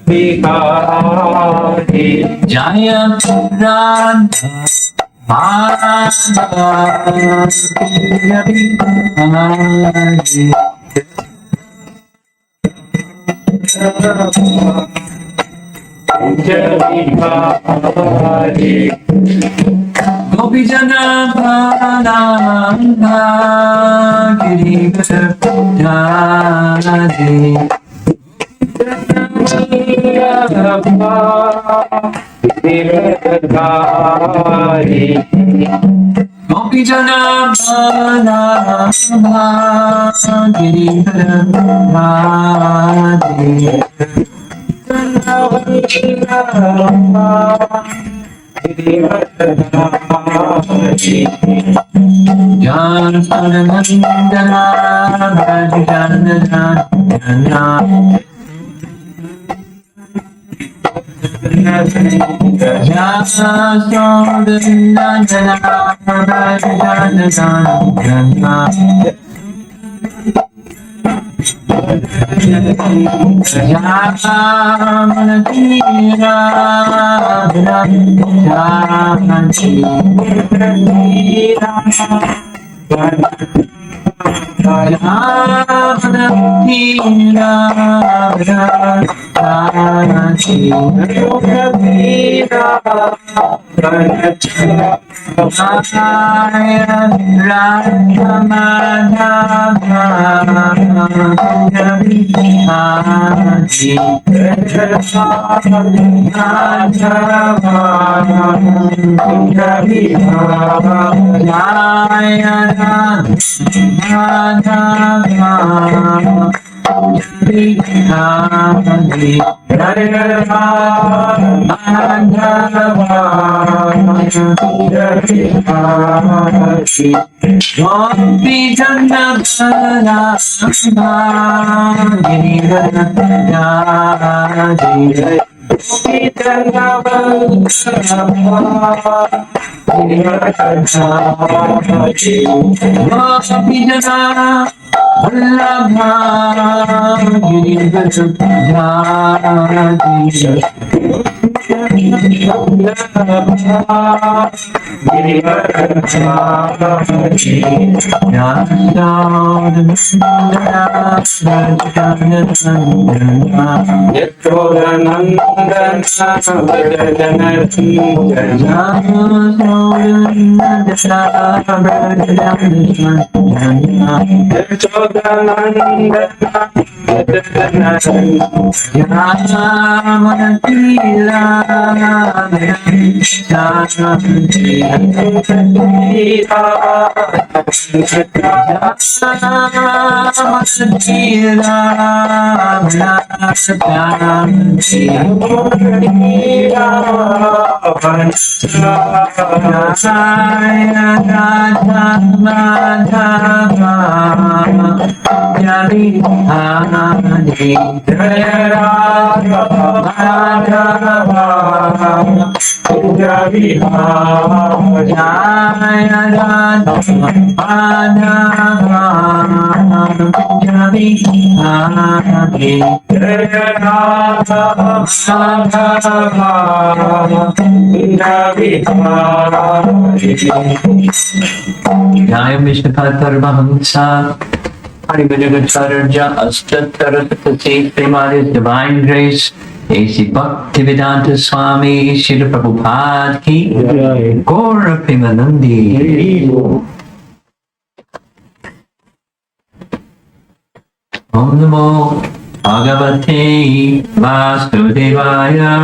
Bihari Jaya Radha Madhava Jaya Bihari Jaya Bihari Gopi Jana Bhananda Girivardhari Girivardhari Gopi Jana Bhananda Girivardhari Jana Paramandana Bhajana Jaya Vishnupada Paramahamsa Harimadagacharya Astatarasatati His Divine Grace A.C. Bhaktivedanta Swami Srila Prabhupada Ki Gaura Premanandi Om Namo Bhagavate Vasudevaya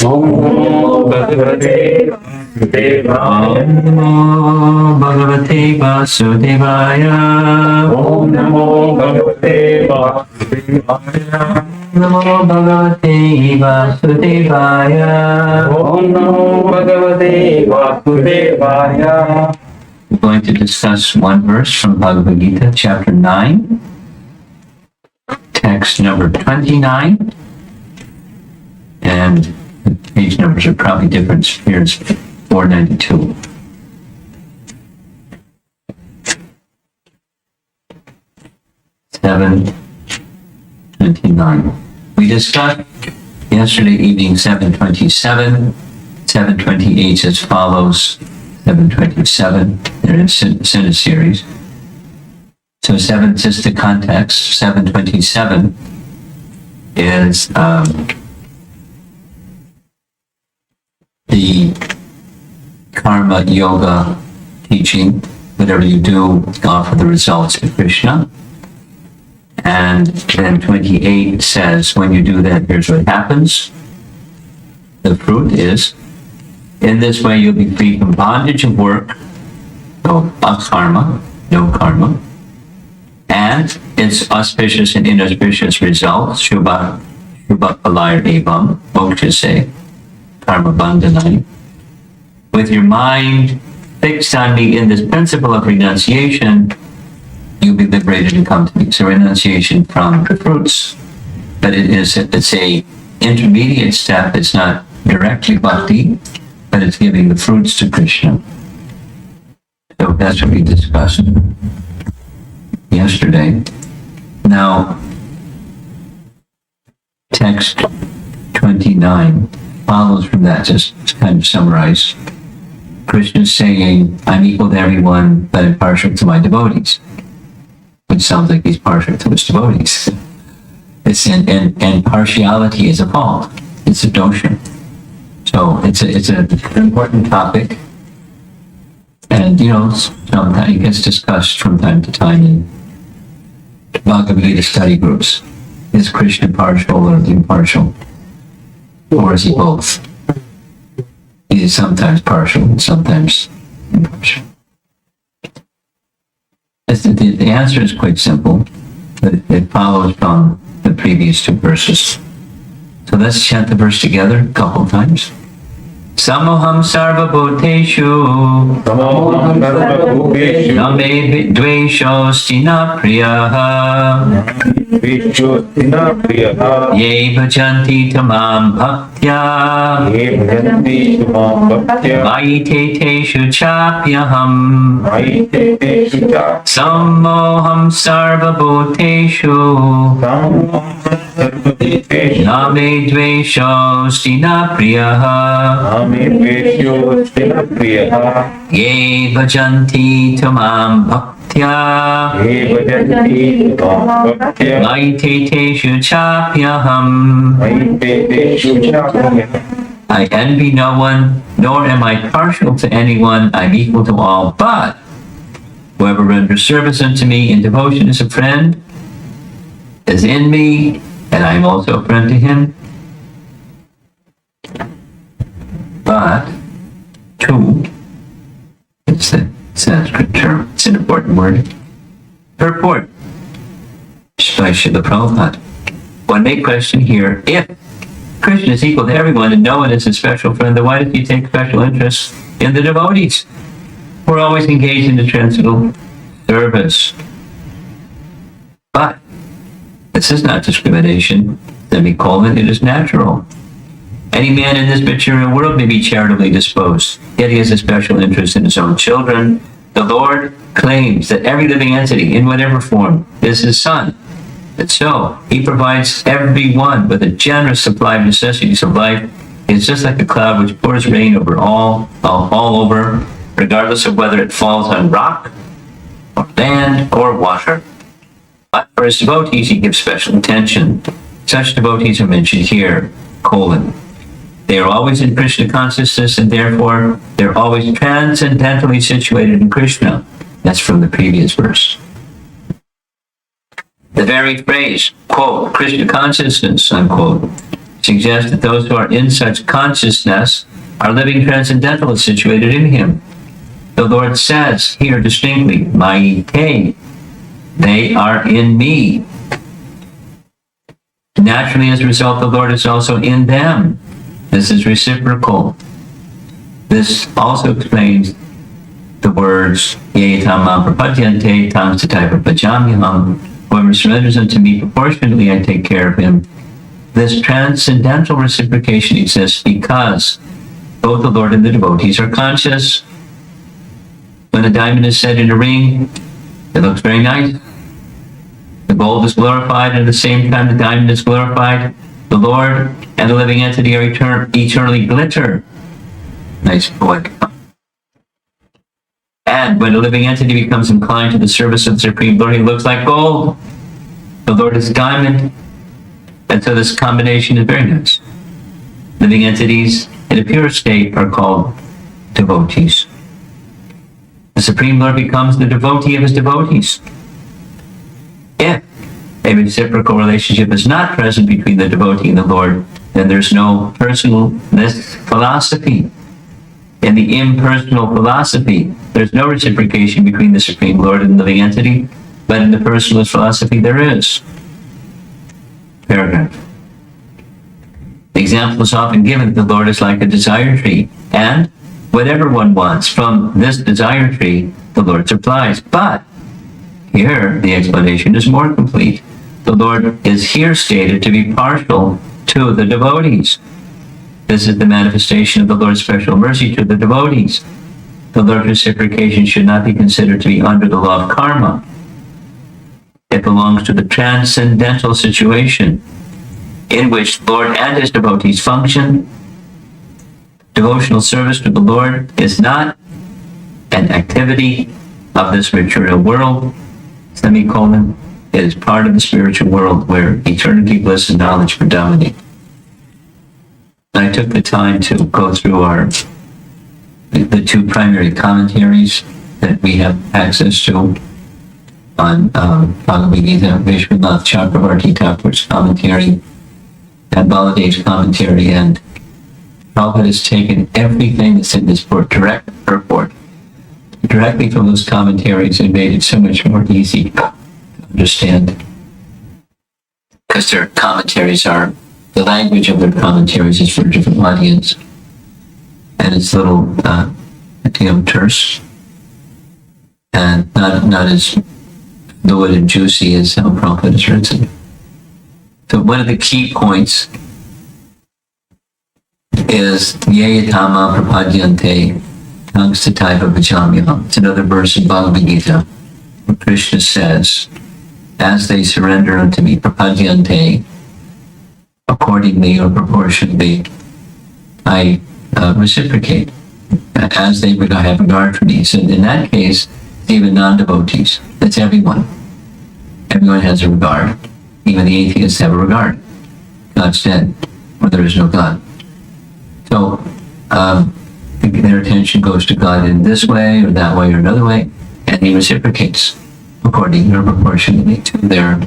Om Namo Bhagavate Om Namo Bhagavate Vasudevaya Om Namo Bhagavate Vasudevaya Namo Bhagavate Vasudevaya Om Namo Bhagavate Vasudevaya. We're going to discuss one verse from Bhagavad Gita, chapter 9, text number 29, and the page numbers are probably different. Here's 492. Seven 29. We discussed yesterday evening 727, 728 as follows, 727, they're in a series. So 7, just the context, 727 is the karma yoga teaching. Whatever you do, offer the results to Krishna. And then 28 says, when you do that, here's what happens. The fruit is, in this way you'll be free from bondage of work, no karma, no karma, and its auspicious and inauspicious results, Shubha Palayar Evam, Moksha say, Karma Bandhanai. With your mind fixed on me in this principle of renunciation, you'll be liberated and come to me. So renunciation from the fruits, but it's a intermediate step. It's not directly bhakti, but it's giving the fruits to Krishna. So that's what we discussed yesterday. Now, text 29 follows from that, just to kind of summarize. Krishna is saying, I'm equal to everyone, but I'm partial to my devotees. Which sounds like he's partial to his devotees. And partiality is a fault. It's a dosha. So it's an important topic. And, sometimes it gets discussed from time to time in Bhagavad Gita study groups. Is Krishna partial or impartial? Or is he both? He is sometimes partial and sometimes impartial. The answer is quite simple, but it follows from the previous two verses. So let's chant the verse together a couple of times. Samoham sarva bhuteshu name dveshosti na priyaha ye bhajanti tamam bhaktya maiteteshu chapyaham samoham sarva bhuteshu name dveshosti na priyaha ye bhajanti tamam bhaktya maiteteshu chapyaham. I envy no one, nor am I partial to anyone. I'm equal to all, but whoever renders service unto me in devotion is a friend, is in me, and I am also a friend to him. But, two, it's a Sanskrit term, it's an important word. Purport by Srila Prabhupada. One may question here, if Krishna is equal to everyone and no one is a special friend, then why does he take special interest in the devotees? We're always engaged in the transcendental service. But this is not discrimination. Semicolon, it is natural. Any man in this material world may be charitably disposed, yet he has a special interest in his own children. The Lord claims that every living entity, in whatever form, is his son. And so, he provides everyone with a generous supply of necessities of life. It's just like a cloud which pours rain over all over, regardless of whether it falls on rock, or land, or water. But for his devotees, he gives special attention. Such devotees are mentioned here, colon. They are always in Krishna consciousness, and therefore they're always transcendentally situated in Krishna. That's from the previous verse. The very phrase, quote, Krishna consciousness, unquote, suggests that those who are in such consciousness are living transcendentally situated in him. The Lord says here distinctly, Maite, they are in me. Naturally, as a result, the Lord is also in them. This is reciprocal. This also explains the words, Ye tamam prapadyante tam satai prapajamyaham. Whoever surrenders unto me proportionately, I take care of him. This transcendental reciprocation exists because both the Lord and the devotees are conscious. When a diamond is set in a ring, it looks very nice. The gold is glorified, and at the same time the diamond is glorified. The Lord and the living entity are eternally glitter. Nice poetic. And when a living entity becomes inclined to the service of the Supreme Lord, he looks like gold. The Lord is diamond. And so this combination is very nice. Living entities in a pure state are called devotees. The Supreme Lord becomes the devotee of his devotees. If a reciprocal relationship is not present between the devotee and the Lord, then there's no personalist philosophy. In the impersonal philosophy, there's no reciprocation between the Supreme Lord and the living entity, but in the personalist philosophy, there is. Paragraph. The example is often given that the Lord is like a desire tree, and whatever one wants from this desire tree, the Lord supplies. But here, the explanation is more complete. The Lord is here stated to be partial to the devotees. This is the manifestation of the Lord's special mercy to the devotees. The Lord's reciprocation should not be considered to be under the law of karma. It belongs to the transcendental situation in which the Lord and his devotees function. Devotional service to the Lord is not an activity of this material world, semicolon. It is part of the spiritual world where eternity, bliss, and knowledge predominate. I took the time to go through the two primary commentaries that we have access to on Bhagavad Gita, Vishwanath Chakravarti Thakur's commentary, and Baladev's commentary, and Prabhupada has taken everything that's in this book directly from those commentaries and made it so much more easy to understand. Because their commentaries are, the language of their commentaries is for a different audience, and it's a little, terse, and not as fluid and juicy as how Prabhupada has written. So one of the key points is Yayatama Prapadyante Tangstataiva Vajamyam. It's another verse in Bhagavad Gita where Krishna says, as they surrender unto me, Prapadyante, accordingly or proportionally, I reciprocate. As they would have regard for me. So in that case, even non-devotees, that's everyone. Everyone has a regard. Even the atheists have a regard. God's dead, or there is no God. So their attention goes to God in this way, or that way, or another way, and he reciprocates according or proportionally to their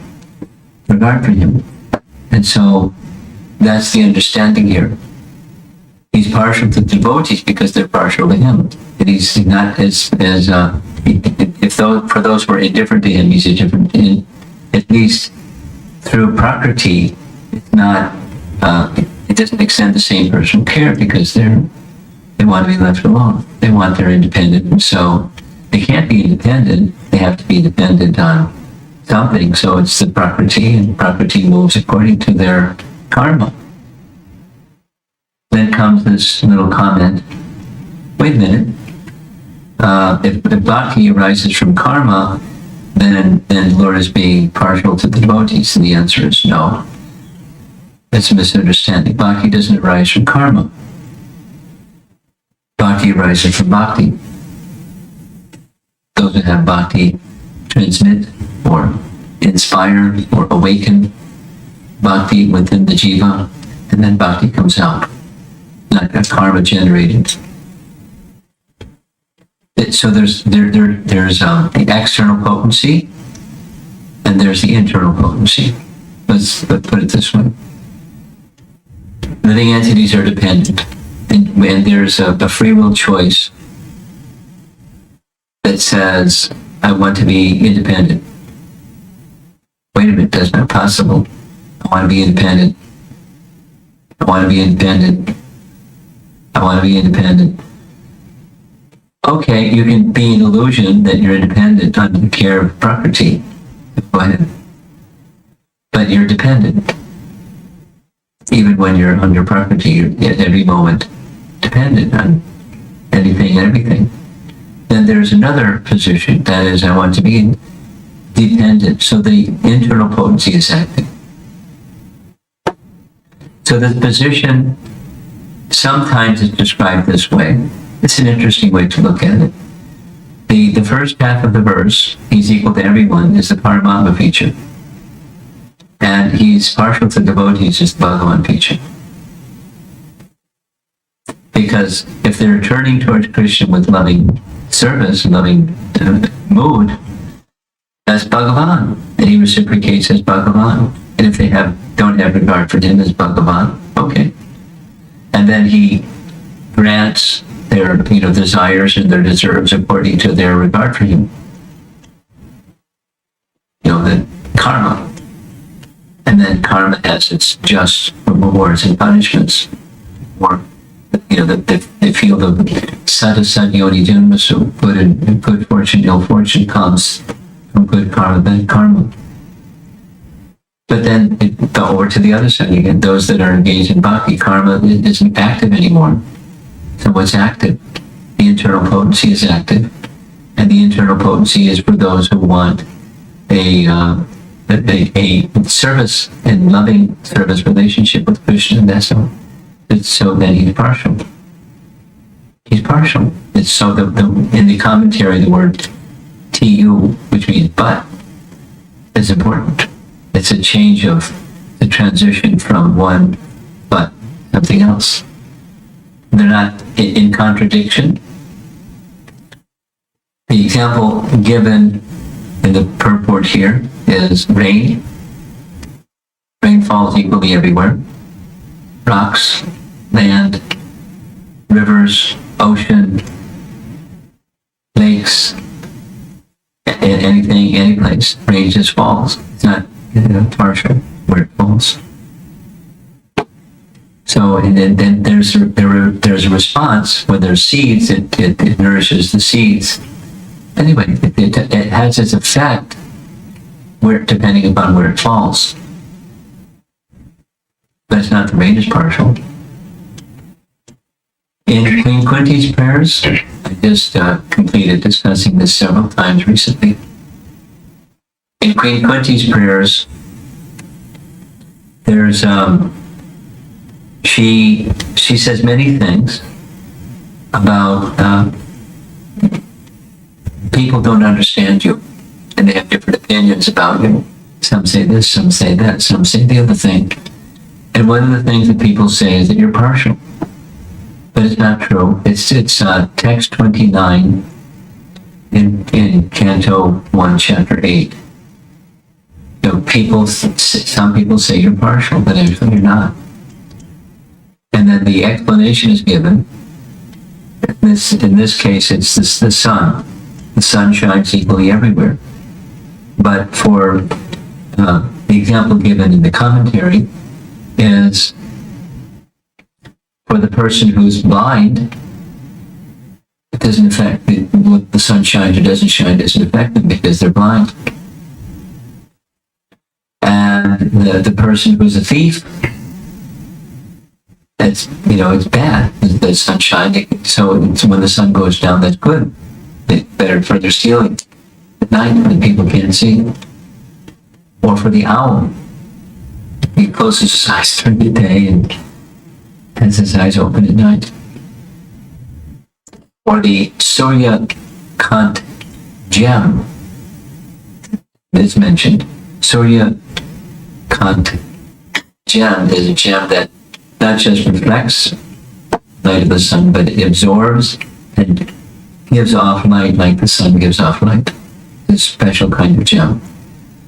regard for him. And so that's the understanding here. He's partial to the devotees because they're partial to him. And he's not for those who are indifferent to him, he's indifferent in, at least through Prakriti, it's not, it doesn't extend the same personal care because they want to be left alone. They want their independence. And so they can't be independent. They have to be dependent on something. So it's the Prakriti, and Prakriti moves according to their karma. Then comes this little comment. Wait a minute. If bhakti arises from karma, then the Lord is being partial to the devotees. And the answer is no. That's a misunderstanding. Bhakti doesn't arise from karma. Bhakti arises from bhakti. Those who have bhakti transmit or inspire or awaken bhakti within the jiva, and then bhakti comes out. Not a karma generated. So there's the external potency, and there's the internal potency. Let's put it this way: living entities are dependent, and there's a free will choice that says, "I want to be independent." Wait a minute, that's not possible. I want to be independent. I want to be independent. I want to be independent. Okay, you can be an illusion that you're independent under the care of Prakriti. Go ahead. But you're dependent. Even when you're under Prakriti, you're at every moment dependent on anything and everything. Then there's another position, that is, I want to be dependent. So the internal potency is active. So the position sometimes is described this way. It's an interesting way to look at it. The first half of the verse, he's equal to everyone, is the Paramātma feature. And he's partial to devotees, is the Bhagavan feature. Because if they're turning towards Krishna with loving service, loving mood, that's Bhagavan. And he reciprocates as Bhagavan. And if they don't have regard for him as Bhagavan, okay. And then he grants their desires and their deserves according to their regard for him. The karma. And then karma has its just rewards and punishments. Or they feel the sadasat yoni janmasu, good fortune, ill fortune comes from good karma, bad karma. But then over to the other side again, those that are engaged in bhakti, karma isn't active anymore. So what's active? The internal potency is active. And the internal potency is for those who want a service and loving service relationship with Krishna, and that's all. So then he's partial. He's partial. It's so in the commentary, the word tu, which means but, is important. It's a change of the transition from one but something else. They're not in contradiction. The example given in the purport here is rain. Rain falls equally everywhere. Rocks, land, rivers, ocean, lakes, anything, any place. Rain just falls. It's not partial where it falls. So, and then there's a response. When there's seeds, it nourishes the seeds. Anyway, it has its effect depending upon where it falls. But it's not the rain is partial. In Queen Kunti's prayers, I just completed discussing this several times recently. In Queen Kunti's prayers, there's she says many things about people don't understand you, and they have different opinions about you. Some say this, some say that, some say the other thing. And one of the things that people say is that you're partial. But it's not true. It's text 29 in Canto 1, Chapter 8. Some people say you're partial, but actually you're not. And then the explanation is given. In this case, it's the sun. The sun shines equally everywhere. But for the example given in the commentary is for the person who's blind, it doesn't affect what the sun shines or doesn't shine doesn't affect them because they're blind. And the person who's a thief, it's bad. The sun shining, so when the sun goes down, that's good. It's better for their stealing at night when people can't see. Or for the owl, he closes his eyes during the day and has his eyes open at night. Or the Surya Kant gem is mentioned. Surya Kant gem is a gem that not just reflects light of the sun, but it absorbs and gives off light like the sun gives off light. It's a special kind of gem.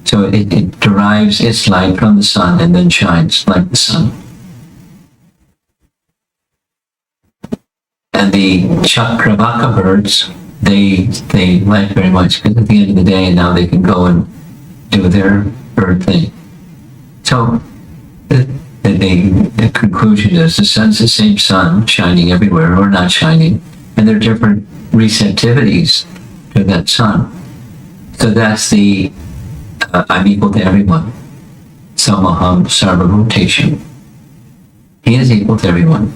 So it derives its light from the sun and then shines like the sun. And the Chakravaka birds, they like very much because at the end of the day now they can go and do their bird thing. So the conclusion is the sun's the same sun shining everywhere or not shining, and there are different receptivities to that sun. So that's the I'm equal to everyone. Samaham Sarvabhuteshu. He is equal to everyone.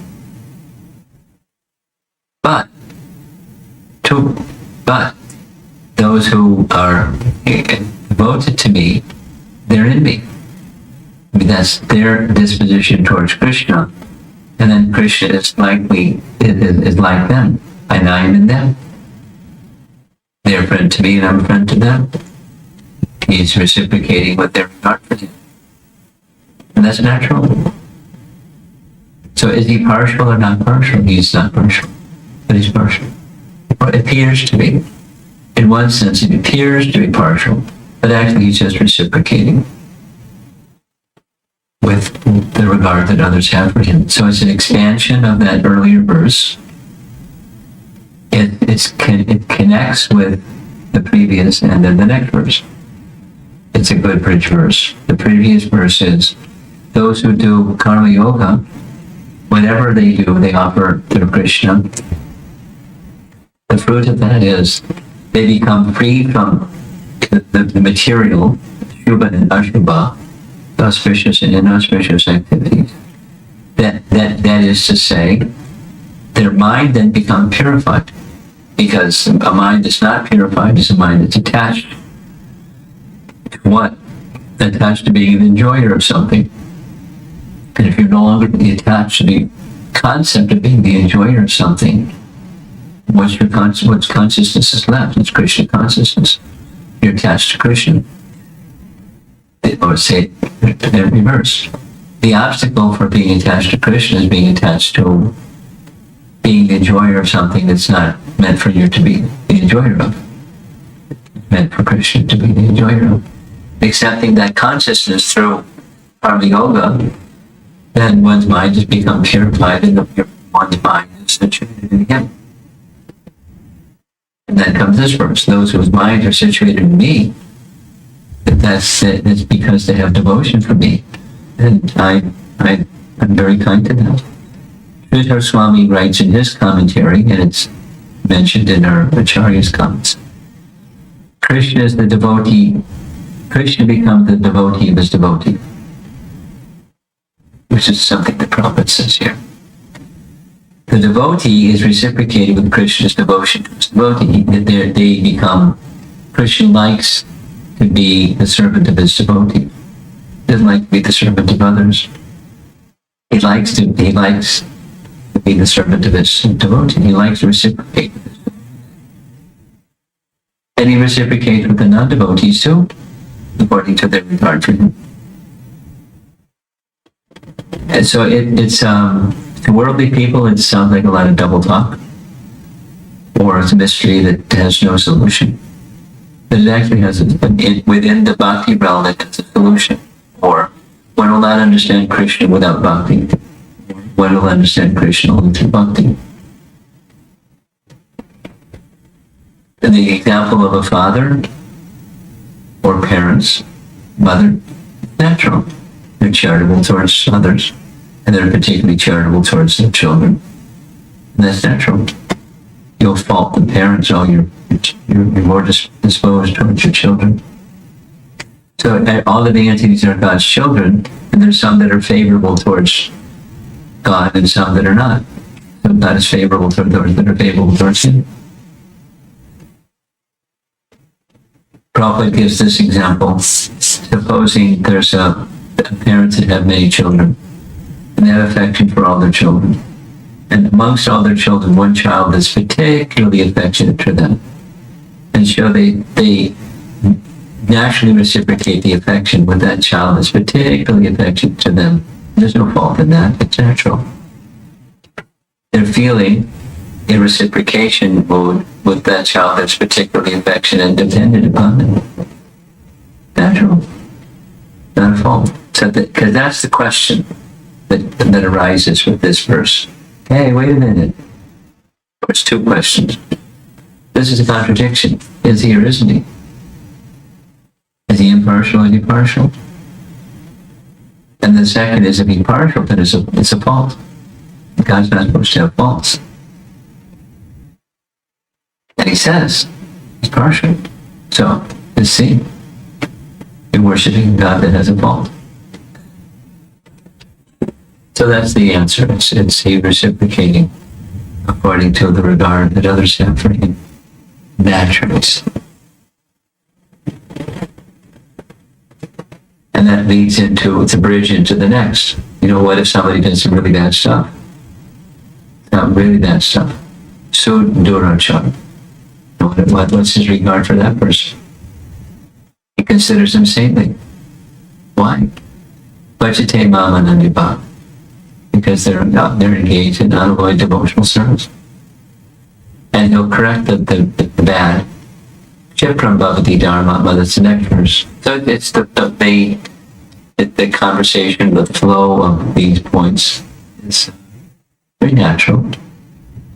But those who are devoted to me, they're in me. I mean, That's their disposition towards Krishna. And then Krishna is like them, and I am in them. They're a friend to me, and I'm a friend to them. He's reciprocating with their regard for him. And that's natural. So is he partial or not partial? He's not partial, but he's partial. Or it appears to be. In one sense, it appears to be partial, but actually he's just reciprocating with the regard that others have for him. So it's an expansion of that earlier verse. It connects with the previous and then the next verse. It's a good bridge verse. The previous verse is, those who do karma yoga, whatever they do, they offer to Krishna. The fruit of that is they become free from the material, Shubha and Ashubha, auspicious and inauspicious activities. That is to say, their mind then becomes purified, because a mind that's not purified is a mind that's attached to what? Attached to being an enjoyer of something. And if you're no longer attached to the concept of being the enjoyer of something, what's consciousness is left? It's Krishna consciousness. You're attached to Krishna. Or say in reverse. The obstacle for being attached to Krishna is being attached to being the enjoyer of something that's not meant for you to be the enjoyer of. It's meant for Krishna to be the enjoyer of. Accepting that consciousness through karma yoga, then one's mind has become purified and one's mind is situated in him. And then comes this verse, those whose minds are situated in me, that's because they have devotion for me. And I'm very kind to them. Sridhar Swami writes in his commentary, and it's mentioned in our Acharya's comments, Krishna is the devotee. Krishna becomes the devotee of his devotee, which is something the Prabhupada says here. The devotee is reciprocating with Krishna's devotion to his devotee. They become, Krishna likes to be the servant of his devotee. He doesn't like to be the servant of others. He likes to be the servant of his devotee. He likes to reciprocate with his devotee. And he reciprocates with the non-devotees too, according to their regard for him. And so it's to worldly people, it sounds like a lot of double talk, or it's a mystery that has no solution. But it actually has within the bhakti realm, it has a solution. Or one will not understand Krishna without bhakti. One will understand Krishna only through bhakti. And the example of a father or parents, mother, natural. They're charitable towards others, and they're particularly charitable towards their children. And that's natural. You'll fault the parents, you're more disposed towards your children. So all the deities are God's children, and there's some that are favorable towards God and some that are not. So God is favorable toward those that are favorable towards him. Prabhupada gives this example. Supposing there's parents that have many children, and they have affection for all their children. And amongst all their children, one child is particularly affectionate to them. And so they naturally reciprocate the affection when that child is particularly affectionate to them. There's no fault in that. It's natural. They're feeling a reciprocation mode with that child that's particularly affectionate and dependent upon them. Natural. Not a fault. So because that's the question that arises with this verse. Hey, wait a minute. It's two questions. This is a contradiction. Is he or isn't he? Is he impartial or is he partial? And the second is, if he's partial, then it's a fault. God's not supposed to have faults. And he says he's partial. So, let's see. You're worshiping a God that has a fault. So that's the answer. It's he reciprocating according to the regard that others have for him. Naturally. And that leads into, it's a bridge into the next. What if somebody does some really bad stuff? Not really bad stuff. So Durachan. What's his regard for that person? He considers them saintly. Why? Vajate Mamanandipa. Because they're engaged in unavoided devotional service. And he'll correct the bad. Chipram Bhavati Dharma, that's the next verse. So it's the conversation, the flow of these points is very natural.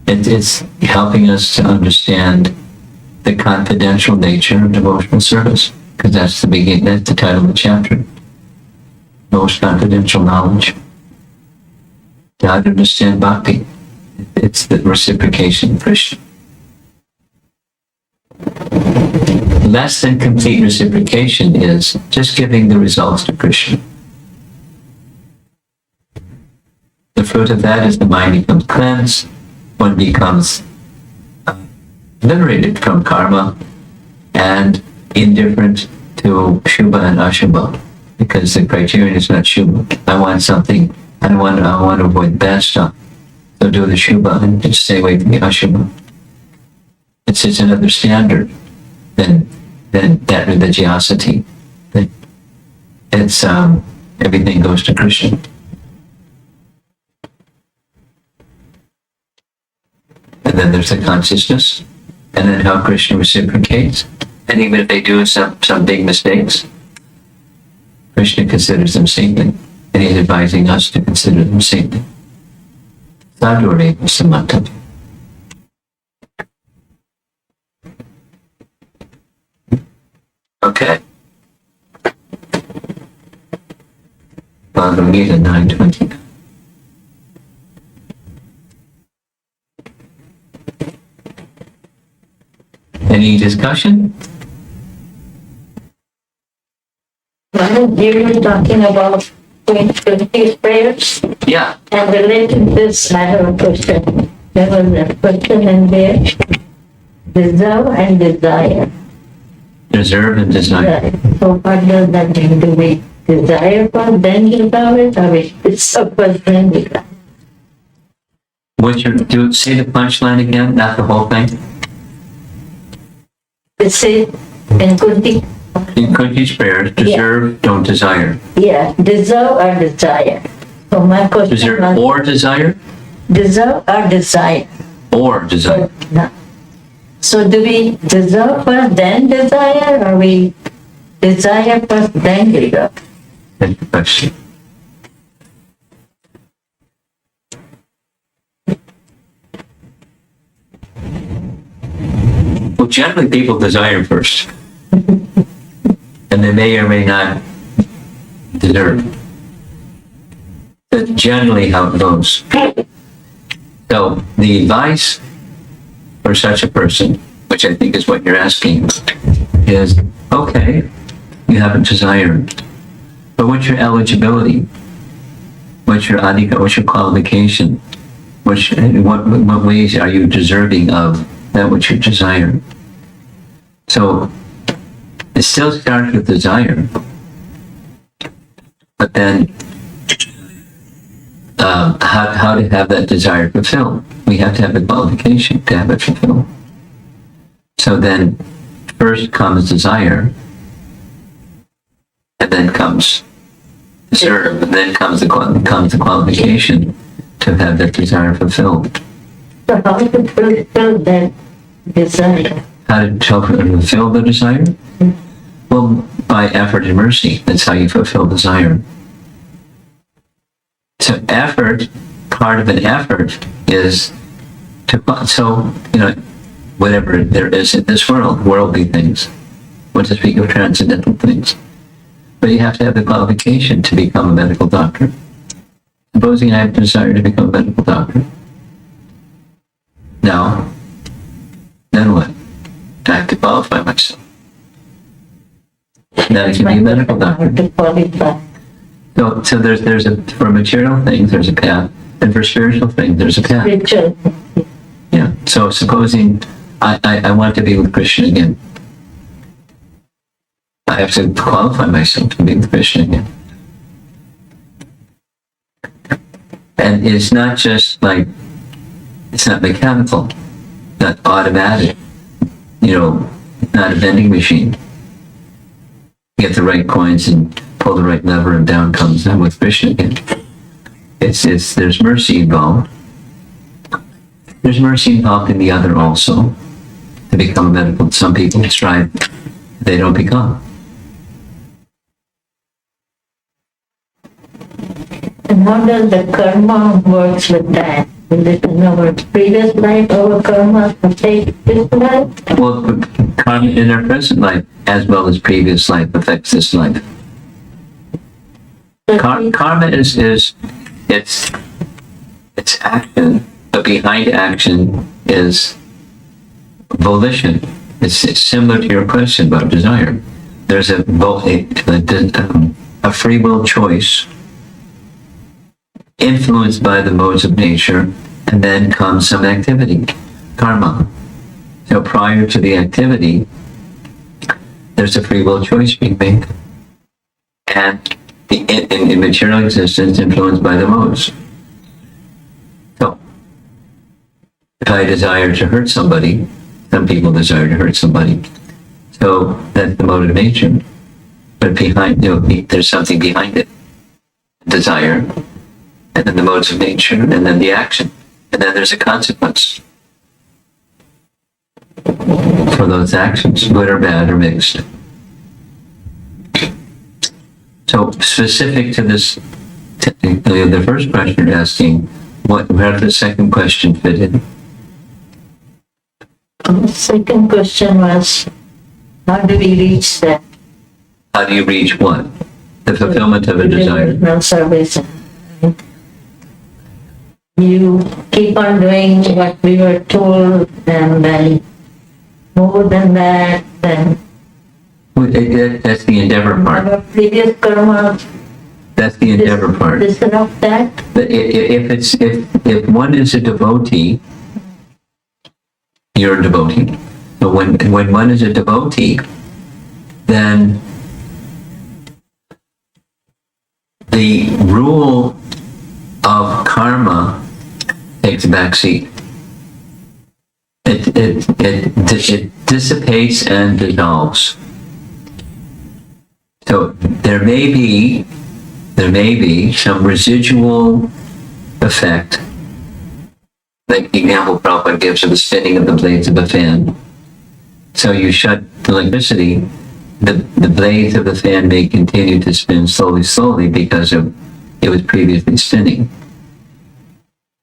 It's helping us to understand the confidential nature of devotional service, because that's the title of the chapter. Most confidential knowledge. To how to understand bhakti. It's the reciprocation of Krishna. Less than complete reciprocation is just giving the results to Krishna. The fruit of that is the mind becomes cleansed, one becomes liberated from karma and indifferent to Shubha and Ashubha, because the criterion is not Shubha. I want to avoid bad stuff. So do the Shubha and just stay away from the Ashubha. It's another standard than that religiosity. It's everything goes to Krishna. And then there's the consciousness, and then how Krishna reciprocates. And even if they do some big mistakes, Krishna considers them saintly, and he's advising us to consider them saintly. Sadhureva Samata. Okay. Bhagavad Gita 9.29. Any discussion? Well, you were talking about doing 20 prayers. Yeah. And related to this, I have a question. There was a question in there. Deserve and desire. Deserve and desire. Right. So what does that mean? Do we desire first, then deserve it, or we deserve first, then desire? Say the punchline again, not the whole thing. It says in Kunti. In Kunti's prayers, deserve, don't desire. Yeah, deserve or desire. So my question Deserve was, or desire? deserve or desire? Or desire. No. So do we deserve first, then desire, or we desire first, then deserve? Good question. Well, generally people desire first. And they may or may not deserve. That's generally how it goes. So the advice for such a person, which I think is what you're asking, is, okay, you have a desire, but what's your eligibility? What's your adhika? What's your qualification? What ways are you deserving of that which you desire? So it still starts with desire, but then how to have that desire fulfilled? We have to have the qualification to have it fulfilled. So then first comes desire, and then comes deserve, and then comes the qualification to have that desire fulfilled. So how to fulfill that desire? How to fulfill the desire? Well, by effort and mercy. That's how you fulfill desire. So effort, part of an effort is to, whatever there is in this world, worldly things. What to speak of transcendental things. But you have to have the qualification to become a medical doctor. Supposing I have a desire to become a medical doctor. Now, then what? I have to qualify myself. Now I can be a medical doctor. To qualify. So there's for material things there's a path, and for spiritual things there's a path. Spiritual. Yeah. So supposing I want to be with Krishna again. I have to qualify myself to be with Krishna again. And it's not just like, it's not mechanical, not automatic, not a vending machine. Get the right coins and pull the right lever and down comes I'm with Krishna again. There's mercy involved. There's mercy involved in the other also. To become medical, some people strive, they don't become. And how does the karma works with that? Is it in our previous life, our karma to take this life? Well, karma in our present life, as well as previous life, affects this life. Karma is it's action, but behind action is volition. It's similar to your question about desire. There's a free will choice influenced by the modes of nature, and then comes some activity, karma. So prior to the activity, there's a free will choice being made. And in material existence, influenced by the modes. So, if I desire to hurt somebody, some people desire to hurt somebody. So, that's the mode of nature. But behind, there's something behind it. Desire, and then the modes of nature, and then the action. And then there's a consequence for those actions, good or bad or mixed. So specific to this, the first question you're asking, where does the second question fit in? The second question was, how do we reach that? How do you reach what? The fulfillment of a desire. No salvation. You keep on doing what we were told, and then more than that, then That's the endeavor part. our previous karma That's the endeavor part. disrupt that. But if one is a devotee, you're a devotee. So when one is a devotee, then the rule of karma takes a back seat. It dissipates and dissolves. So there may be some residual effect, like the example Prabhupada gives of the spinning of the blades of a fan. So you shut the electricity, the blades of the fan may continue to spin slowly because it was previously spinning.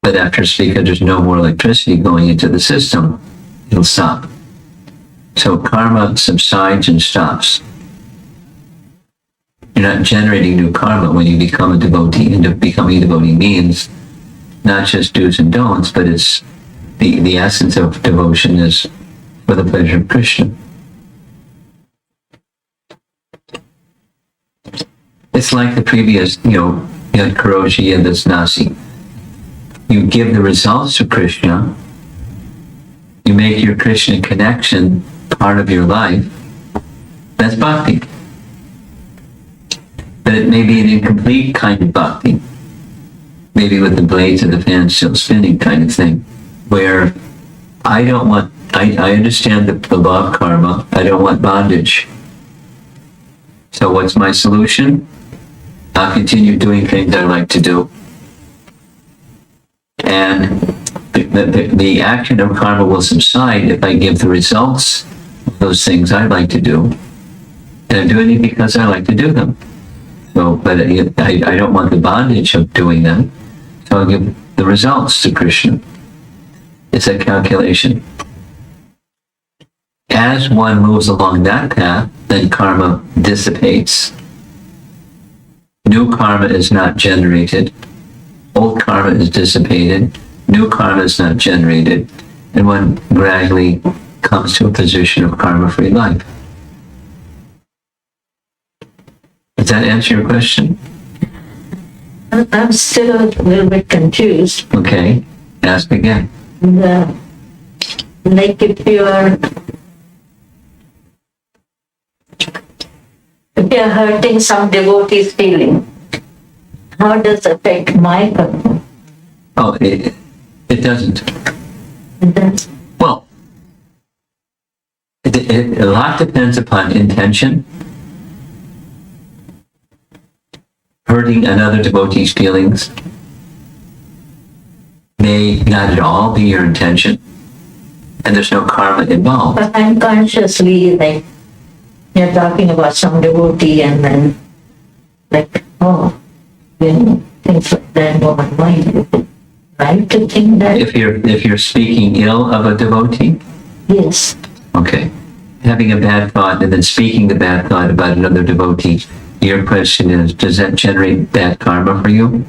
But because there's no more electricity going into the system, it'll stop. So karma subsides and stops. You're not generating new karma when you become a devotee, and becoming a devotee means not just do's and don'ts, but it's the essence of devotion is for the pleasure of Krishna. It's like the previous, you had Karoshi and this Nasi. You give the results to Krishna, you make your Krishna connection part of your life, that's bhakti. But it may be an incomplete kind of bhakti, maybe with the blades of the fan still spinning kind of thing, where I understand the law of karma, I don't want bondage. So what's my solution? I'll continue doing things I like to do. And the action of karma will subside if I give the results of those things I like to do. And I'm doing it because I like to do them. So, but I don't want the bondage of doing them. So I'll give the results to Krishna. It's a calculation. As one moves along that path, then karma dissipates. New karma is not generated. Old karma is dissipated. New karma is not generated. And one gradually comes to a position of karma-free life. Does that answer your question? I'm still a little bit confused. Okay, ask again. Like if you are If you're hurting some devotee's feeling, how does it affect my karma? Oh, it doesn't. That's Well, a lot depends upon intention. Hurting another devotee's feelings may not at all be your intention, and there's no karma involved. but unconsciously, like, you're talking about some devotee and then, like, oh, things like that go on my mind. Right to think that? If you're speaking ill of a devotee, Yes. okay, having a bad thought and then speaking the bad thought about another devotee, your question is, does that generate bad karma for you?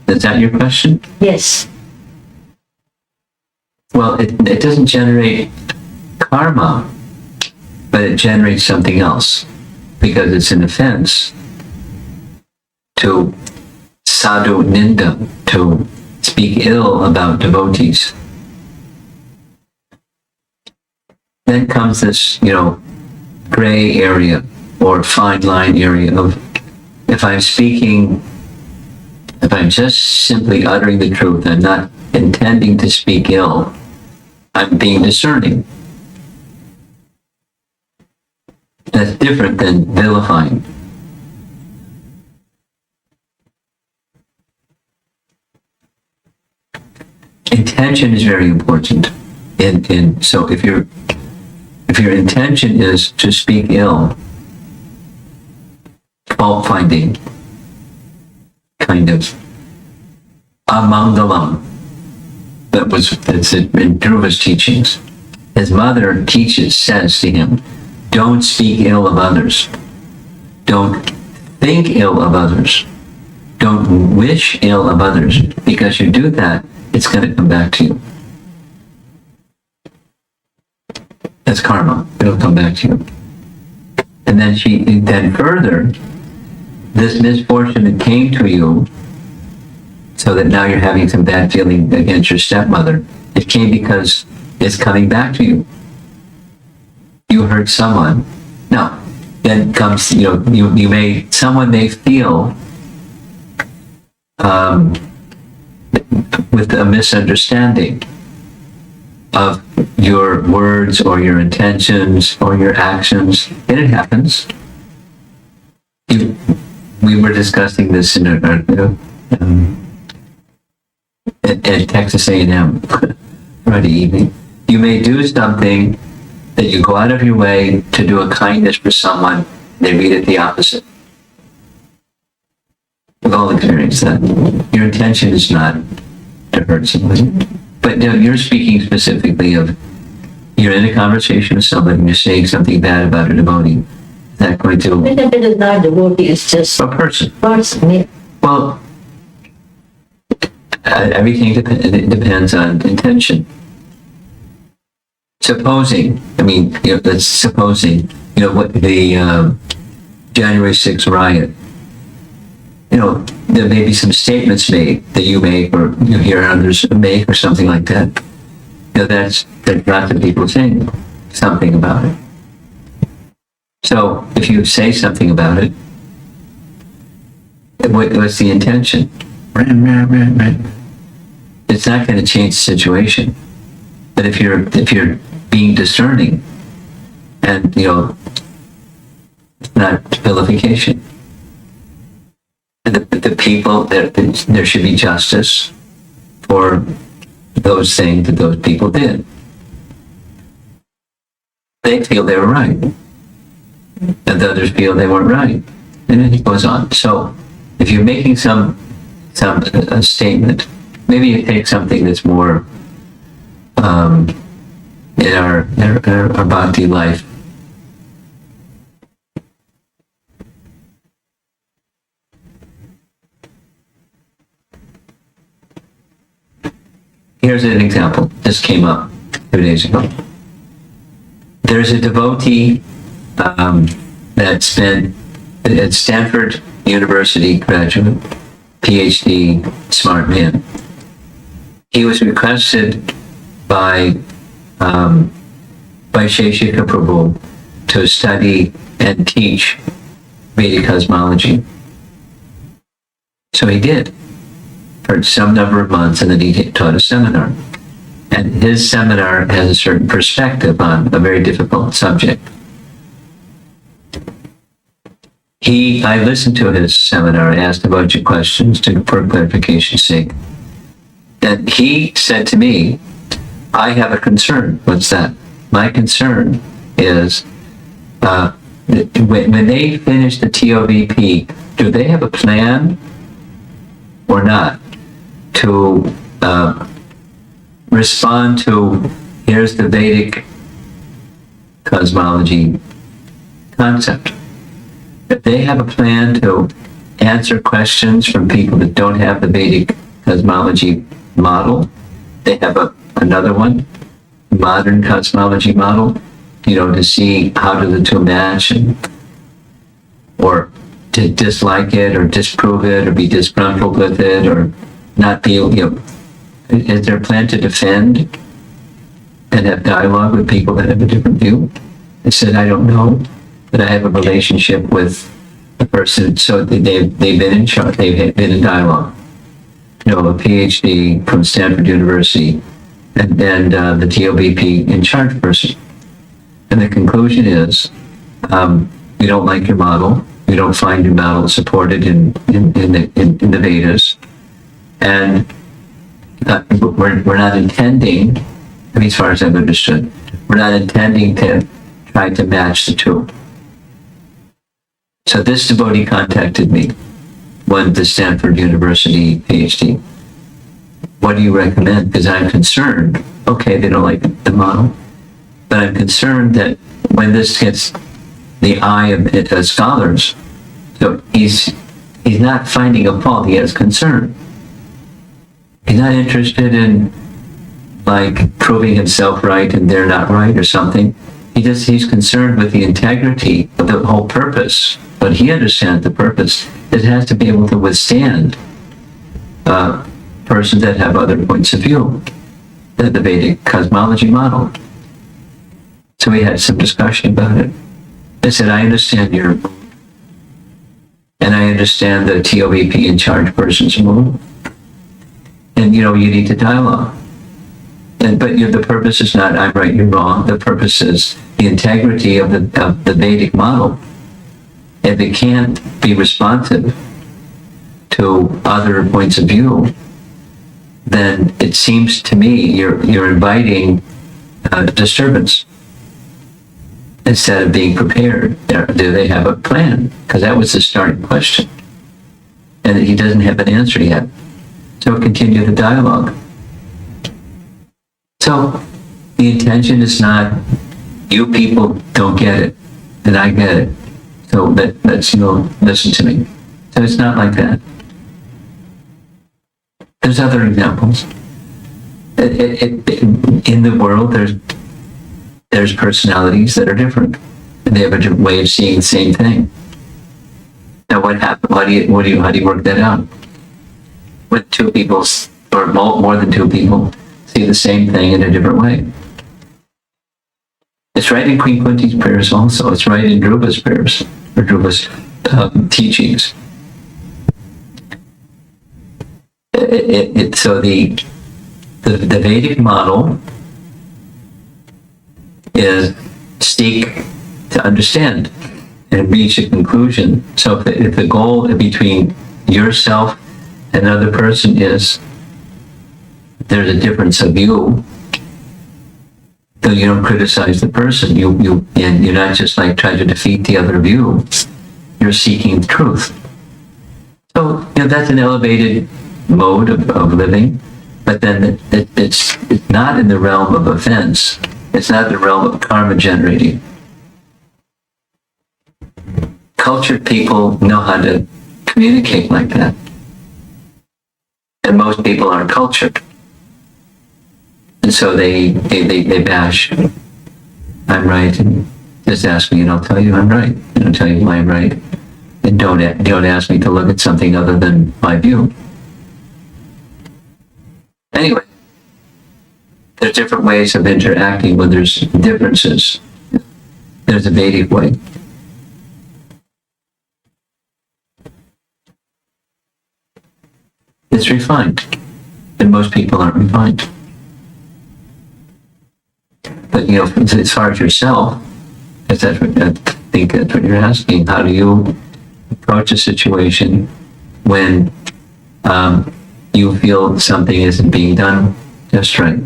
Is that your question? Yes. Well, it doesn't generate karma, but it generates something else, because it's an offense to sadhu ninda, to speak ill about devotees. Then comes this, gray area or fine line area of, if I'm just simply uttering the truth, I'm not intending to speak ill, I'm being discerning. That's different than vilifying. Intention is very important. So if your intention is to speak ill, fault finding, kind of amangalam, that's in Dhruva's teachings. His mother says to him, don't speak ill of others. Don't think ill of others. Don't wish ill of others, because you do that, it's going to come back to you. That's karma. It'll come back to you. And then further, this misfortune that came to you, so that now you're having some bad feeling against your stepmother, it came because it's coming back to you. You hurt someone. Now, then comes, someone may feel with a misunderstanding of your words or your intentions or your actions, and it happens. We were discussing this at Texas A&M Friday evening. You may do something that you go out of your way to do a kindness for someone, they read it the opposite. We've all experienced that. Your intention is not to hurt somebody. But you're speaking specifically of, you're in a conversation with somebody and you're saying something bad about a devotee. Is that going to... Even if it is not devotee, it's just a person. person, yeah. Well, everything depends on intention. Supposing, that's supposing, what the January 6th riot, there may be some statements made that you make or you hear others make or something like that. That's lots of people saying something about it. So if you say something about it, what's the intention? It's not going to change the situation. But if you're being discerning, and it's not vilification. The people, there should be justice for those things that those people did. They feel they were right, and the others feel they weren't right, and then it goes on. So, if you're making a statement, maybe you take something that's more in our bhakti life. Here's an example. This came up 2 days ago. There's a devotee that's been at Stanford University graduate, PhD, smart man. He was requested by Sheshika Prabhu to study and teach Vedic cosmology. So he did for some number of months, and then he taught a seminar. And his seminar has a certain perspective on a very difficult subject. I listened to his seminar, asked a bunch of questions for clarification's sake. And he said to me, I have a concern. What's that? My concern is when they finish the TOVP, do they have a plan or not to respond to, here's the Vedic cosmology concept? If they have a plan to answer questions from people that don't have the Vedic cosmology model, they have another one, modern cosmology model, to see how do the two match, or to dislike it or disprove it or be disgruntled with it or not be, is there a plan to defend and have dialogue with people that have a different view? I said, I don't know, but I have a relationship with the person, so they've been in charge, they've been in dialogue. A PhD from Stanford University, and the TOVP in charge person. And the conclusion is, we don't like your model. We don't find your model supported in the Vedas, and we're not intending, as far as I've understood, we're not intending to try to match the two. So this devotee contacted me, won the Stanford University PhD. What do you recommend? Because I'm concerned. Okay, they don't like the model, but I'm concerned that when this gets the eye of scholars, so he's not finding a fault. He has concern. He's not interested in proving himself right and they're not right or something. He's concerned with the integrity of the whole purpose. But he understands the purpose. It has to be able to withstand persons that have other points of view than the Vedic cosmology model. So we had some discussion about it. I said, I understand your mood, and I understand the TOVP in charge person's mood, and you need to dialogue. But the purpose is not I'm right, you're wrong. The purpose is the integrity of the Vedic model. If it can't be responsive to other points of view, then it seems to me you're inviting disturbance instead of being prepared. Do they have a plan? Because that was the starting question, and he doesn't have an answer yet. So continue the dialogue. So the intention is not you people don't get it, and I get it. So let's listen to me. So it's not like that. There's other examples. In the world, there's personalities that are different, and they have a different way of seeing the same thing. Now, what happened? How do you work that out? When two people, or more than two people, see the same thing in a different way. It's right in Queen Kunti's prayers also. It's right in Dhruva's prayers, or Dhruva's teachings. So the Vedic model is seek to understand and reach a conclusion. So if the goal between yourself and another person is there's a difference of view, so you don't criticize the person. And you're not just trying to defeat the other view. You're seeking truth. So that's an elevated mode of living, but then it's not in the realm of offense. It's not the realm of karma generating. Cultured people know how to communicate like that, and most people aren't cultured. And so they bash, I'm right, and just ask me and I'll tell you I'm right, and I'll tell you why I'm right. And don't ask me to look at something other than my view. Anyway, there's different ways of interacting when there's differences. There's a Vedic way. It's refined. And most people aren't refined. But, you know, as far as yourself, as I think that's what you're asking, how do you approach a situation when you feel something isn't being done just right?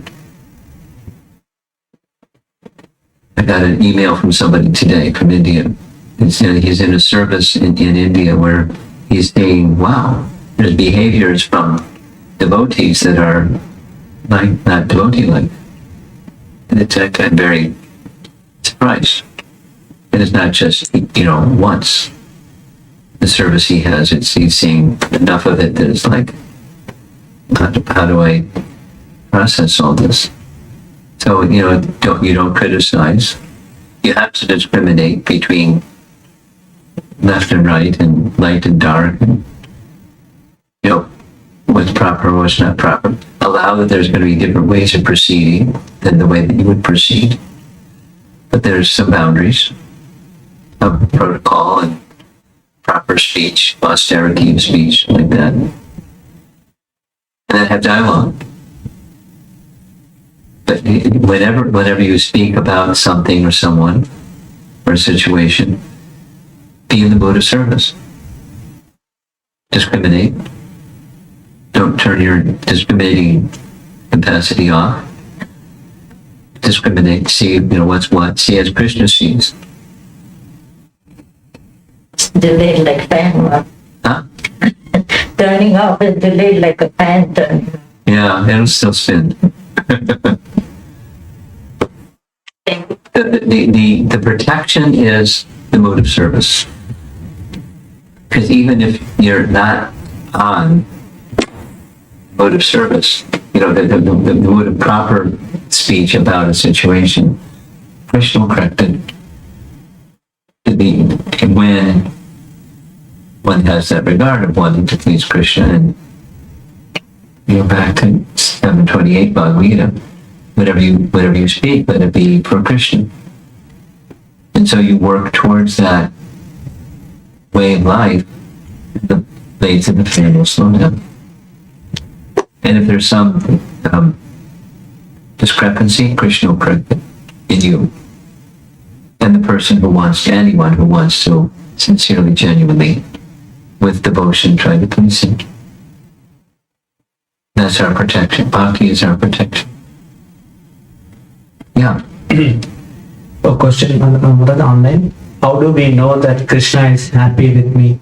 I got an email from somebody today from India. He's in a service in India where he's saying, wow, there's behaviors from devotees that are like not devotee-like. And I'm very surprised. And it's not just, you know, once. The service he has, he's seeing enough of it that it's like, how do I process all this? So, you know, you don't criticize. You have to discriminate between left and right and light and dark and, you know, what's proper and what's not proper. Allow that there's going to be different ways of proceeding than the way that you would proceed. But there's some boundaries of protocol and proper speech, austerity of speech, like that. And then have dialogue. But whenever you speak about something or someone or a situation, be in the mood of service. Discriminate. Don't turn your discriminating capacity off. Discriminate. See, you know, what's what. See as Krishna sees. It's delayed like fan. Huh? Turning off is delayed like a fan turning. Yeah, it'll still spin. The protection is the mood of service. Because even if you're not on mode of service, you know, the mode of proper speech about a situation, Krishna will correct it. When one has that regard of wanting to please Krishna, and you know, back to 7.28 Bhagavad Gita, whatever you speak, let it be for Krishna. And so you work towards that way of life, the blades of the fan will slow down. And if there's some discrepancy, Krishna will correct it in you. And the person anyone who wants to sincerely, genuinely, with devotion, try to please him. That's our protection. Bhakti is our protection. Yeah. A question on the online. How do we know that Krishna is happy with me?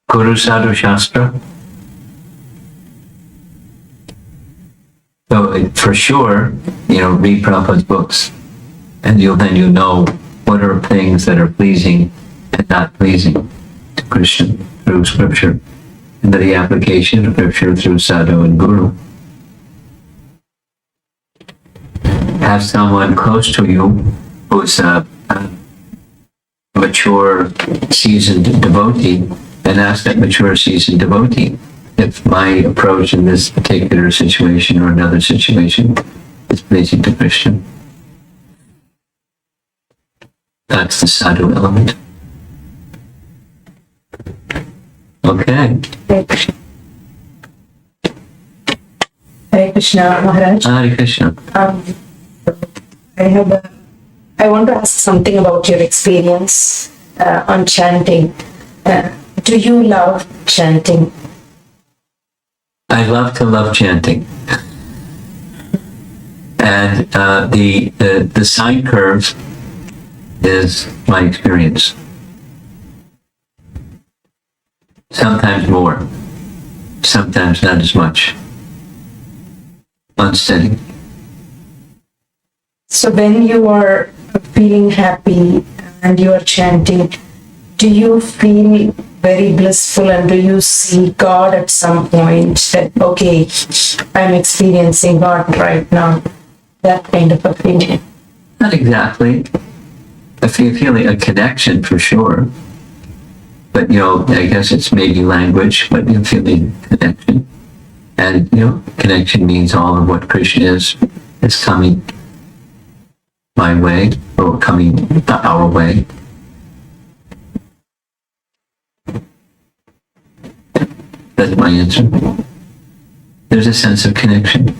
Guru Sadhu Shastra. So for sure, you know, read Prabhupada's books, and you'll know what are things that are pleasing and not pleasing to Krishna through scripture, and the application of scripture through Sadhu and Guru. Have someone close to you who's a mature, seasoned devotee, and ask that mature, seasoned devotee if my approach in this particular situation or another situation is pleasing to Krishna. That's the sadhu element. Okay. Hare Krishna, Maharaj. Hare Krishna. I want to ask something about your experience on chanting. Do you love chanting? I love to love chanting. And the sine curve is my experience. Sometimes more, sometimes not as much. Unsteady. So when you are feeling happy and you are chanting, do you feel very blissful, and do you see God at some point that, okay, I'm experiencing God right now? That kind of a feeling. Not exactly. I feel feeling a connection for sure. But, you know, I guess it's maybe language, but you're feeling connection. And, you know, connection means all of what Krishna is coming my way, or coming our way. That's my answer. There's a sense of connection.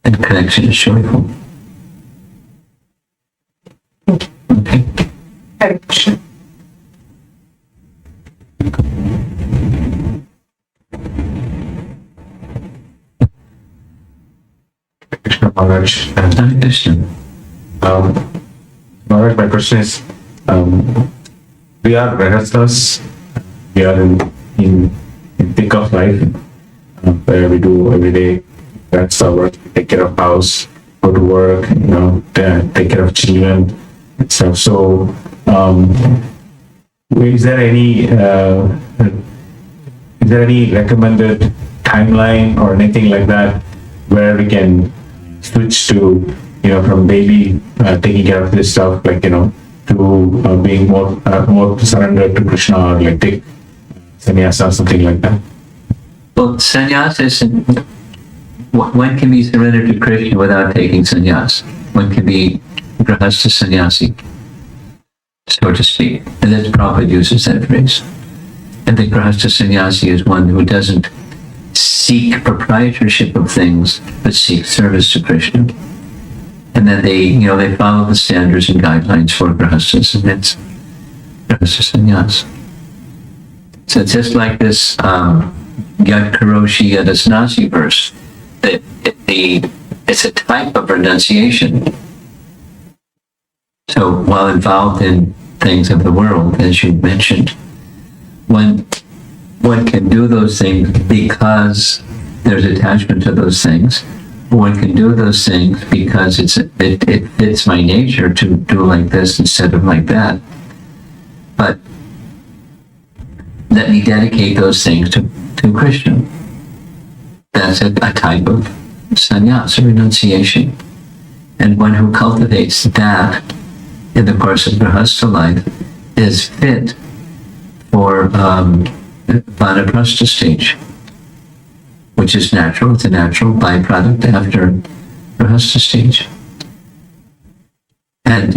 And connection is joyful. Okay. Hare Krishna. Krishna Maharaj. Hare Krishna. Maharaj, my question is, we are grahasthas, we are in thick of life, where we do every day, that's our work, take care of house, go to work, take care of children, and stuff. So, is there any recommended timeline or anything like that where we can switch to, from baby taking care of this stuff, to being more surrendered to Krishna, or take sannyasa or something like that? Well, sannyasa is, one can be surrendered to Krishna without taking sannyas. One can be grahastha sannyasi, so to speak. And that's Prabhupada uses that phrase. And the grahastha sannyasi is one who doesn't seek proprietorship of things, but seeks service to Krishna. And then they follow the standards and guidelines for grahasthas, and that's grahastha sannyas. So it's just like this Yad Karoshi Yad Asnasi verse, that it's a type of renunciation. So while involved in things of the world, as you mentioned, one can do those things because there's attachment to those things. One can do those things because it fits my nature to do like this instead of like that. But let me dedicate those things to Krishna. That's a type of sannyasa, renunciation. And one who cultivates that in the course of grahastha life is fit for vanaprastha stage, which is natural. It's a natural byproduct after grahastha stage. And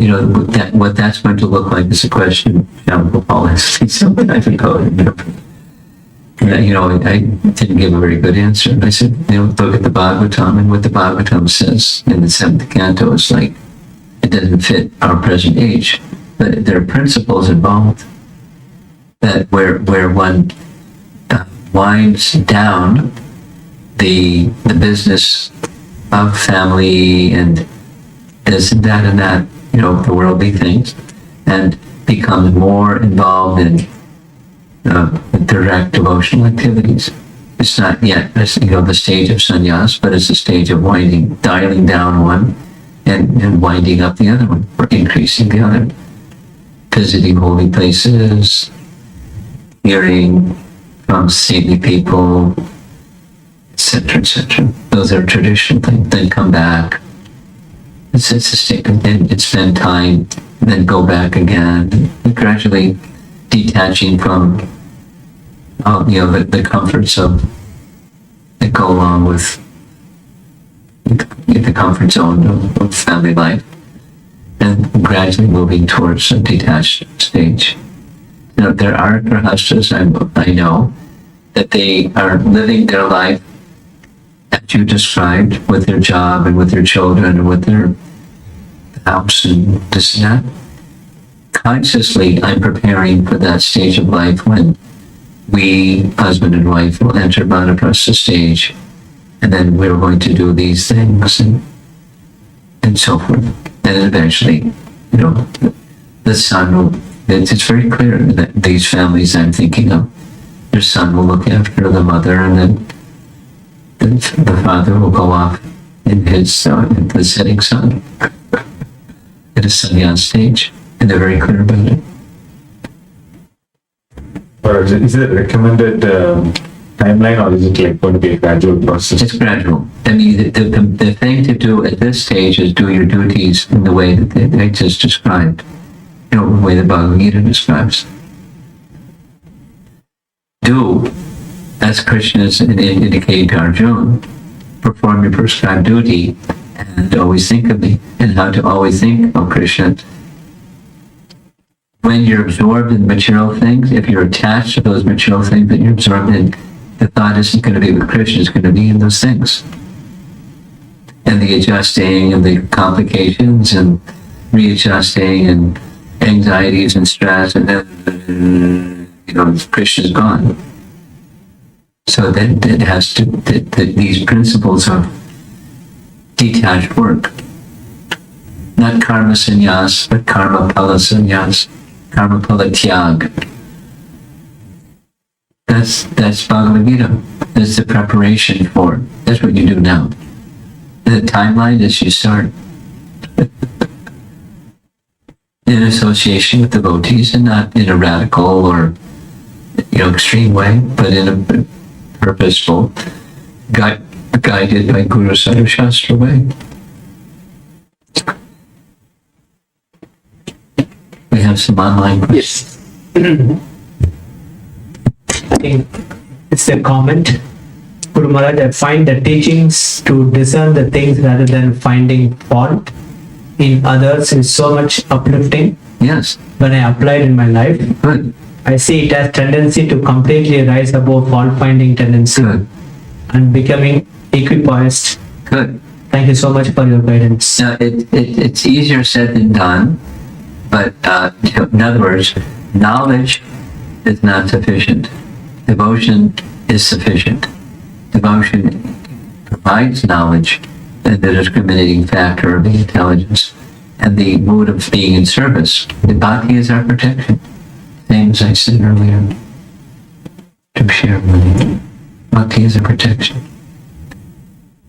what that's going to look like is a question Paul asked me some time ago. I didn't give a very good answer. I said, look at the Bhagavatam, and what the Bhagavatam says in the 7th canto is like, it doesn't fit our present age, but there are principles involved that where one winds down the business of family and this and that, the worldly things, and becomes more involved in direct devotional activities. It's not yet, the stage of sannyas, but it's a stage of dialing down one and winding up the other one, or increasing the other. Visiting holy places, hearing from saintly people, etc., etc. Those are traditional things. Then come back. It's a state, and spend time, then go back again, and gradually detaching from the comforts that go along with the comfort zone of family life, and gradually moving towards a detached stage. There are grahasthas, I know, that they are living their life as you described, with their job and with their children and with their house and this and that. Consciously, I'm preparing for that stage of life when we, husband and wife, will enter vanaprastha stage, and then we're going to do these things and so forth. And eventually, the son will, it's very clear that these families I'm thinking of, their son will look after the mother, and then the father will go off in the setting sun at a sannyas stage, and they're very clear about it. Or is it a recommended timeline, or is it going to be a gradual process? It's gradual. I mean, the thing to do at this stage is do your duties in the way that they just described, the way the Bhagavad Gita describes. Do, as Krishna is indicating to Arjuna, perform your prescribed duty and always think of me. And how to always think of Krishna when you're absorbed in material things, if you're attached to those material things that you're absorbed in, the thought isn't going to be with Krishna, it's going to be in those things. And the adjusting and the complications and readjusting and anxieties and stress, and then, Krishna's gone. So that has to, these principles of detached work. Not karma sannyas, but karma pala sannyas, karma pala tyag. That's Bhagavad Gita. That's the preparation for, that's what you do now. The timeline is you start in association with devotees, and not in a radical or extreme way, but in a purposeful, guided by Guru Sadhu Shastra way. We have some online questions. Yes. I think it's a comment. Guru Maharaj, I find the teachings to discern the things rather than finding fault in others is so much uplifting. Yes. When I apply it in my life, Good. I see it as tendency to completely rise above fault-finding tendency Good. and becoming equipoised. Good. Thank you so much for your guidance. Now, it's easier said than done, but in other words, knowledge is not sufficient. Devotion is sufficient. Devotion provides knowledge and the discriminating factor of the intelligence and the mood of being in service. The bhakti is our protection. Same as I said earlier to share money. Bhakti is a protection.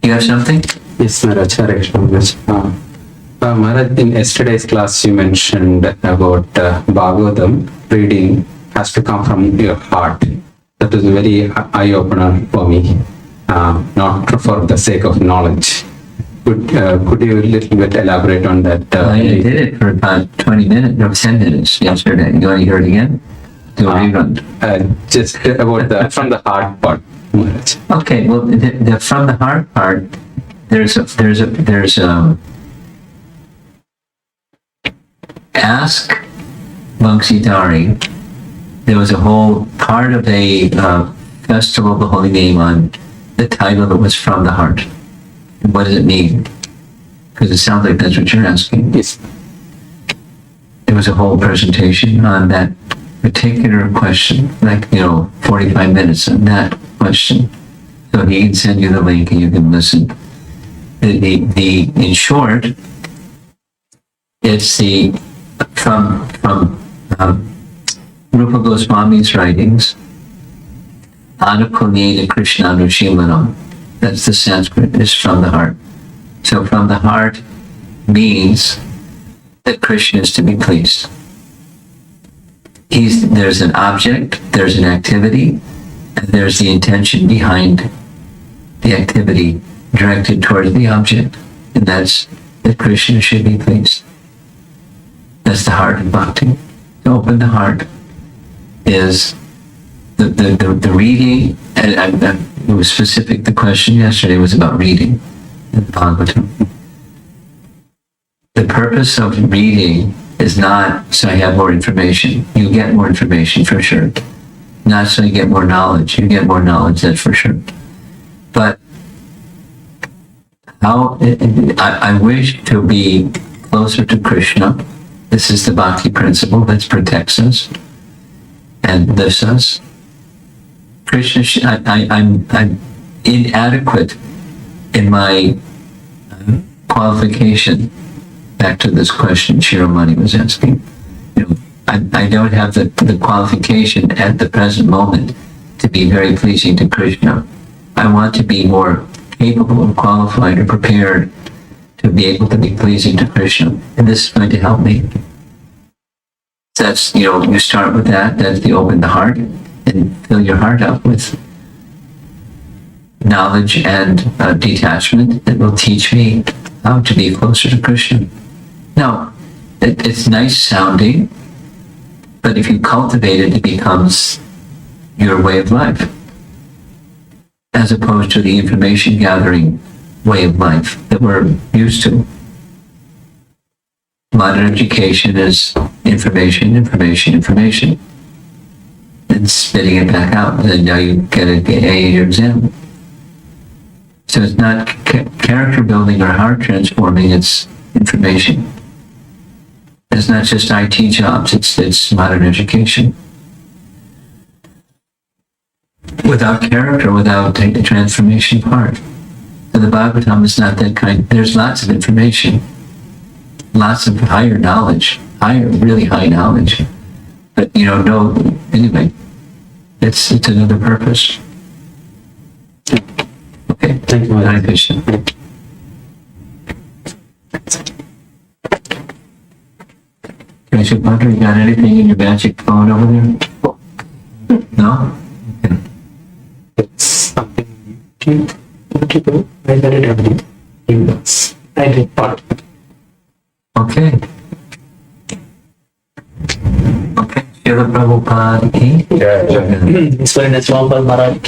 You have something? Yes, Maharaj. Hare Krishna, Maharaj. Maharaj, in yesterday's class you mentioned about Bhagavatam reading has to come from your heart. That was a very eye-opener for me, not for the sake of knowledge. Could you a little bit elaborate on that? I did it for about 20 minutes, no, 10 minutes yesterday. You want to hear it again? Do a rerun. Just about the from the heart part, Maharaj. Okay, well, the from the heart part, there's a ask Vamsidhari. There was a whole part of a festival of the holy name on the title of it was From the Heart. And what does it mean? Because it sounds like that's what you're asking. Yes. There was a whole presentation on that particular question, 45 minutes on that question. So he can send you the link and you can listen. In short, it's from Rupa Goswami's writings, Anukulena Krishna Anushilanam. That's the Sanskrit, is from the heart. So from the heart means that Krishna is to be pleased. There's an object, there's an activity, and there's the intention behind the activity directed towards the object, and that's that Krishna should be pleased. That's the heart of bhakti. To open the heart is the reading, and it was specific. The question yesterday was about reading in Bhagavatam. The purpose of reading is not so I have more information. You get more information for sure. Not so you get more knowledge. You get more knowledge, that's for sure. But I wish to be closer to Krishna. This is the bhakti principle that protects us and lifts us. Krishna, I'm inadequate in my qualification. Back to this question Shiromani was asking. I don't have the qualification at the present moment to be very pleasing to Krishna. I want to be more capable and qualified or prepared to be able to be pleasing to Krishna. And this is going to help me. That's, you start with that. That's the open the heart and fill your heart up with knowledge and detachment that will teach me how to be closer to Krishna. Now, it's nice sounding, but if you cultivate it, it becomes your way of life, as opposed to the information gathering way of life that we're used to. Modern education is information, information, information. And spitting it back out, and now you get an A in your exam. So it's not character building or heart transforming, it's information. It's not just IT jobs, it's modern education. Without character, without the transformation part. So the Bhagavatam is not that kind. There's lots of information, lots of higher knowledge, really high knowledge. But anyway, it's another purpose. Okay. Thank you, Maharaj. Hare Krishna. Krishna Padre, you got anything in your magic phone over there? No? Okay. It's something you do. I got it every emails. I did part of it. Okay. Okay. Srila Prabhupada ki Yeah, yeah. Holiness Romapada Maharaj.